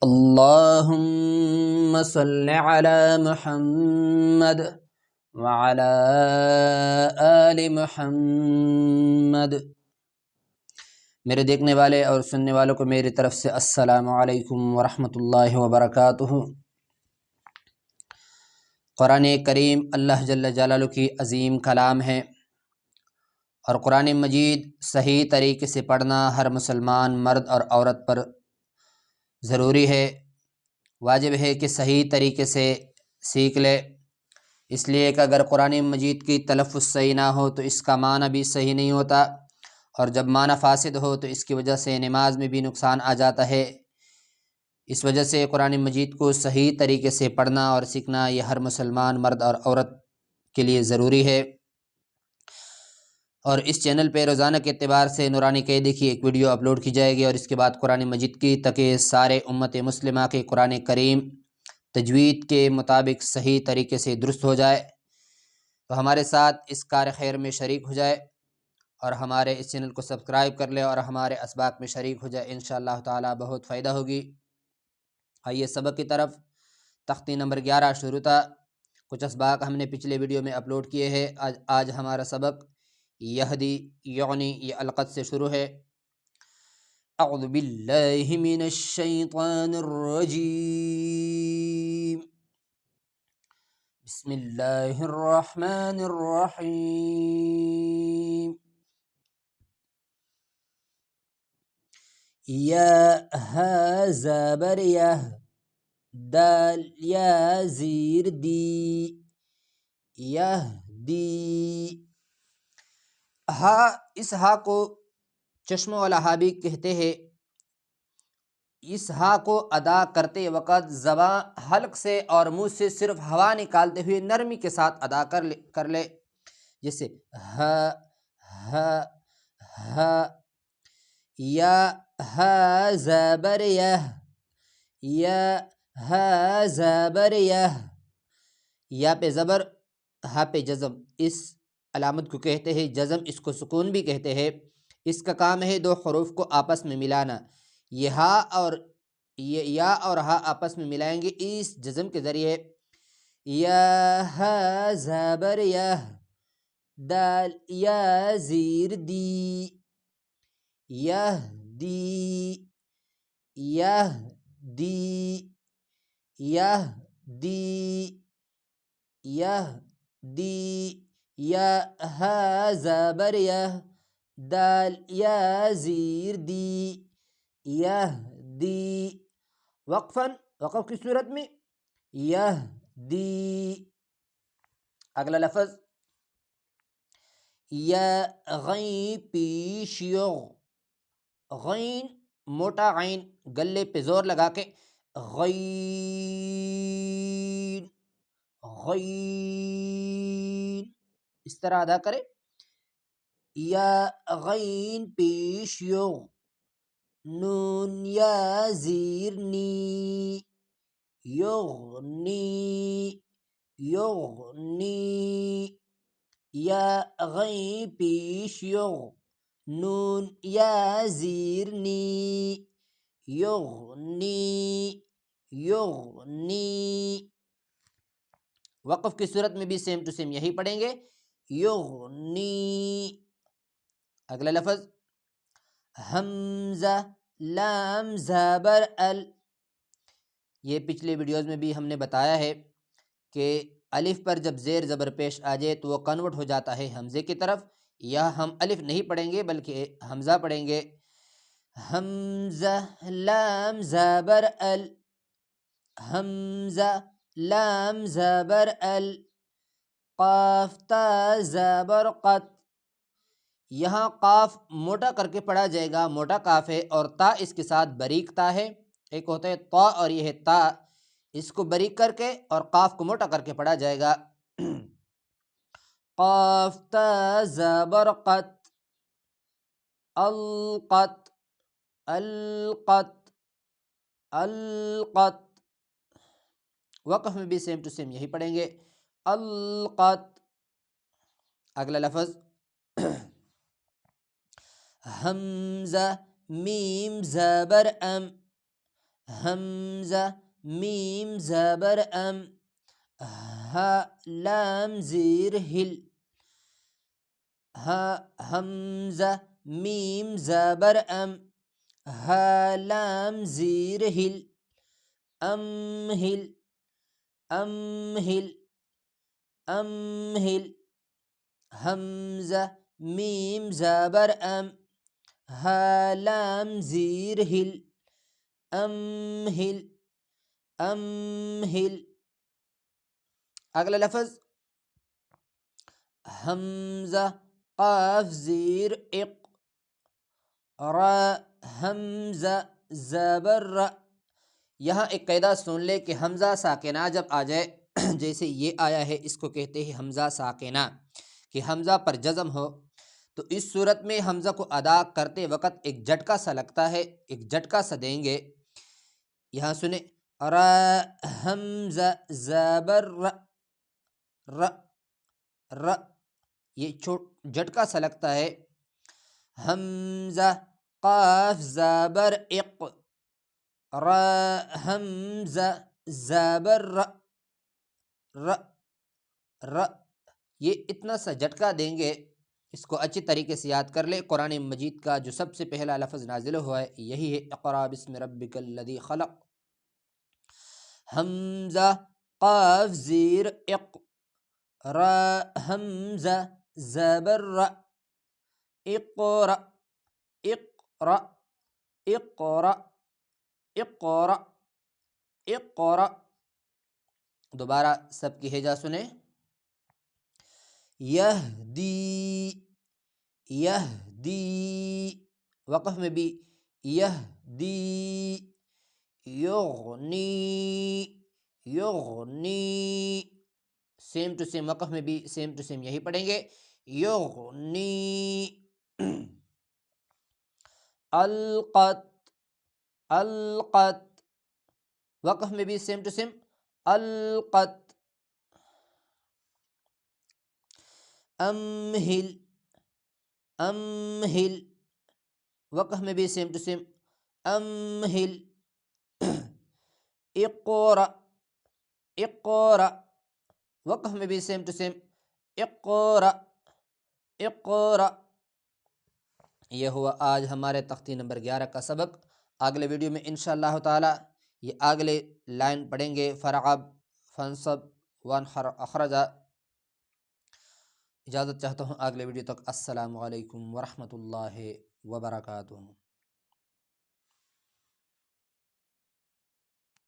اللهم صل على محمد وعلى آل محمد۔ میرے دیکھنے والے اور سننے والوں کو میری طرف سے السلام علیکم ورحمۃ اللہ وبرکاتہ۔ قرآن کریم اللہ جل جلالہ کی عظیم کلام ہے، اور قرآن مجید صحیح طریقے سے پڑھنا ہر مسلمان مرد اور عورت پر ضروری ہے، واجب ہے کہ صحیح طریقے سے سیکھ لے، اس لیے کہ اگر قرآن مجید کی تلفظ صحیح نہ ہو تو اس کا معنی بھی صحیح نہیں ہوتا، اور جب معنی فاسد ہو تو اس کی وجہ سے نماز میں بھی نقصان آ جاتا ہے۔ اس وجہ سے قرآن مجید کو صحیح طریقے سے پڑھنا اور سیکھنا یہ ہر مسلمان مرد اور عورت کے لیے ضروری ہے۔ اور اس چینل پہ روزانہ کے اعتبار سے نورانی قیدی کی ایک ویڈیو اپلوڈ کی جائے گی، اور اس کے بعد قرآن مجید کی تاکہ سارے امت مسلمہ کے قرآن کریم تجوید کے مطابق صحیح طریقے سے درست ہو جائے، تو ہمارے ساتھ اس کار خیر میں شریک ہو جائے، اور ہمارے اس چینل کو سبسکرائب کر لے اور ہمارے اسباق میں شریک ہو جائے، انشاءاللہ تعالی بہت فائدہ ہوگی۔ آئیے سبق کی طرف۔ تختی نمبر 11 شروع تھا، کچھ اسباق ہم نے پچھلے ویڈیو میں اپلوڈ کیے ہیں۔ آج ہمارا سبق یہدی یعنی یہ القد سے شروع ہے۔ اعوذ باللہ من الشیطان الرجیم، بسم اللہ الرحمن الرحیم۔ یا ہا زبر یہ، دال یا زیر دی، یہدی۔ ہا، اس ہا کو چشموں والا ہا بھی کہتے ہیں۔ اس ہا کو ادا کرتے وقت زبان حلق سے اور منہ سے صرف ہوا نکالتے ہوئے نرمی کے ساتھ ادا کر لے، جیسے ہا ہا ہا۔ یا ہا زبر یہ، یا ہا زبر یہ، یا پہ زبر ہا پہ جزم، اس علامت کو کہتے ہیں جزم، اس کو سکون بھی کہتے ہیں۔ اس کا کام ہے دو حروف کو آپس میں ملانا۔ یہ ہا اور یہ یا اور ہا آپس میں ملائیں گے اس جزم کے ذریعے۔ یا ہا زبر یہ، دال یا زیر دی، یہدی، یہدی، یہدی، یہدی۔ یا ہا زبر یہ، دال یا زیر دی، یہدی۔ وقفاً، وقف کی صورت میں یہدی۔ اگلا لفظ یا غین پیش یغ، غین موٹا غین گلے پہ زور لگا کے غین، غین اس طرح ادا کرے۔ یا غین پیش یغ، نون یا زیر نی، یغنی، یغنی۔ یا غین پیش یغ، نون یا زیر نی، یغنی، یغنی۔ وقف کی صورت میں بھی سیم ٹو سیم یہی پڑھیں گے، یغنی۔ اگلا لفظ حمزہ لام زبر ال، یہ پچھلے ویڈیوز میں بھی ہم نے بتایا ہے کہ الف پر جب زیر زبر پیش آ جائے تو وہ کنورٹ ہو جاتا ہے حمزے کی طرف۔ یا ہم الف نہیں پڑھیں گے بلکہ حمزہ پڑھیں گے۔ حمزہ لام زبر ال، حمزہ لام زبر ال، قاف تا زبر قط۔ یہاں قاف موٹا کر کے پڑھا جائے گا، موٹا قاف ہے، اور تا اس کے ساتھ باریک تا ہے۔ ایک ہوتا ہے تا اور یہ ہے تا، اس کو باریک کر کے اور قاف کو موٹا کر کے پڑھا جائے گا۔ قاف تا زبر قط، القط، القط، القط۔ وقف میں بھی سیم ٹو سیم یہی پڑھیں گے، القط۔ اگلا لفظ حمزہ میم زبر ام، حمزہ میم زبر ام، ہا لام زیر ہل، ہا حمزہ میم زبر ام، ہا لام زیر ہل، ام ہل، ام ہل، ام ہل، حمزہ میم زبر ام، ہا لام زیر ہل، ام ہل، ام ہل۔ اگلا لفظ حمزہ قاف زیر اق، را حمزہ زبر ر۔ یہاں ایک قاعدہ سن لے کہ حمزہ ساکنہ جب آ جائے جیسے یہ آیا ہے، اس کو کہتے ہیں حمزہ ساکنہ، کہ حمزہ پر جزم ہو، تو اس صورت میں حمزہ کو ادا کرتے وقت ایک جھٹکا سا لگتا ہے، ایک جھٹکا سا دیں گے۔ یہاں سنیں، را حمزہ زبر ر، ر ر، یہ جھٹکا سا لگتا ہے۔ حمزہ قاف زبر اق، را حمزہ زبر ر، ر ر، یہ اتنا سا جھٹکا دیں گے۔ اس کو اچھی طریقے سے یاد کر لیں۔ قرآن مجید کا جو سب سے پہلا لفظ نازل ہوا ہے یہی ہے، اقرأ بسم ربک الذی خلق۔ حمزہ قاف زیر اق، را حمزہ زبر ر، اقرأ، اقرأ، اقرأ، اقرأ، اقرأ۔ دوبارہ سب کی ہجا سنیں، یہدی، یہدی، وقف میں بھی یہدی، یغنی، یغنی، سیم ٹو سیم، وقف میں بھی سیم ٹو سیم یہی پڑھیں گے، یغنی۔ القت، القت، وقف میں بھی سیم ٹو سیم، القت۔ امہل، امہل، وقف میں بھی سیم ٹو سیم، امہل۔ اقرأ، اقرأ، وقف میں بھی سیم ٹو سیم، اقرأ، اقرأ۔ یہ ہوا آج ہمارے تختی نمبر 11 کا سبق۔ اگلے ویڈیو میں انشاءاللہ تعالی یہ اگلے لائن پڑھیں گے، فرغب، فانصب، وانحر، اخرجا۔ اجازت چاہتا ہوں اگلے ویڈیو تک۔ السلام علیکم ورحمۃ اللہ وبرکاتہ۔